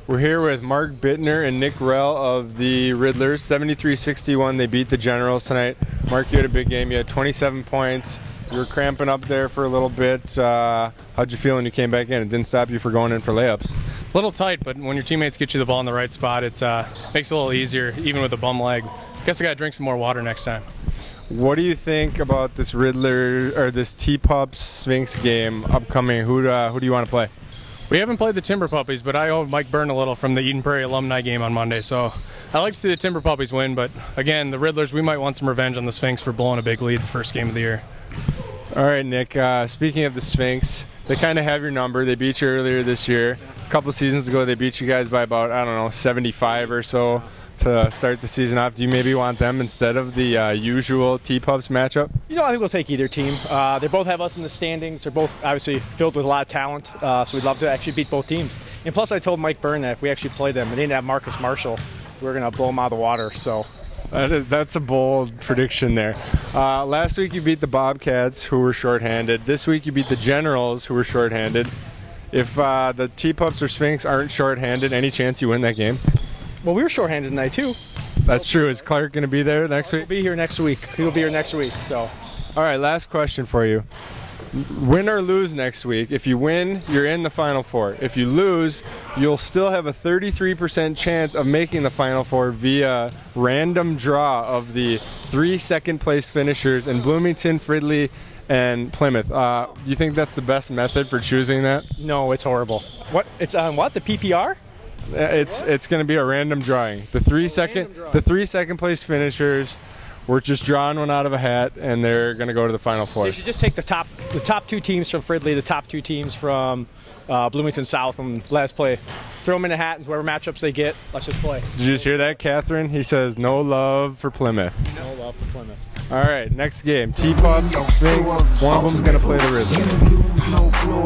We're here with Mark Buettner and Nick Roell of the Riddlers. 73-61, they beat the Generals tonight. Mark, you had a big game. You had 27 points. You were cramping up there for a little bit. How'd you feel when you came back in? It didn't stop you from going in for layups. A little tight, but when your teammates get you the ball in the right spot, it makes it a little easier, even with a bum leg. Guess I got to drink some more water next time. What do you think about this Riddler or this T-Pups Sphinx game upcoming? Who do you want to play? We haven't played the Timber Puppies, but I owe Mike Byrne a little from the Eden Prairie alumni game on Monday, so I like to see the Timber Puppies win, but again, the Riddlers, we might want some revenge on the Sphinx for blowing a big lead the first game of the year. All right, Nick, speaking of the Sphinx, they kind of have your number. They beat you earlier this year. A couple seasons ago, they beat you guys by about, 75 or so to start the season off. Do you maybe want them instead of the usual T-Pups matchup? I think we'll take either team. They both have us in the standings. They're both obviously filled with a lot of talent, so we'd love to actually beat both teams. And plus, I told Mike Byrne that if we actually play them and they didn't have Marcus Marshall, we're going to blow them out of the water. So that's a bold prediction there. Last week you beat the Bobcats, who were shorthanded. This week you beat the Generals, who were shorthanded. If the T-Pups or Sphinx aren't shorthanded, any chance you win that game? Well, we were shorthanded tonight too. That's true. Is Clark going to be there next week? He'll be here next week. He'll be here next week. So, all right. Last question for you: win or lose next week? If you win, you're in the Final Four. If you lose, you'll still have a 33% chance of making the Final Four via random draw of the 3 second-place finishers in Bloomington, Fridley, and Plymouth. Do you think that's the best method for choosing that? No, it's horrible. What? It's on what? The PPR? It's going to be a random drawing. The 3 second place finishers, we're just drawing one out of a hat, and they're going to go to the Final Four. You should just take the top 2 teams from Fridley, the top 2 teams from Bloomington South, and let us play. Throw them in a hat, and whoever matchups they get, let's just play. Did you just hear that, Catherine? He says no love for Plymouth. No love for Plymouth. All right, next game. T-Pups, Sphinx. One of them's going to play the Riddler.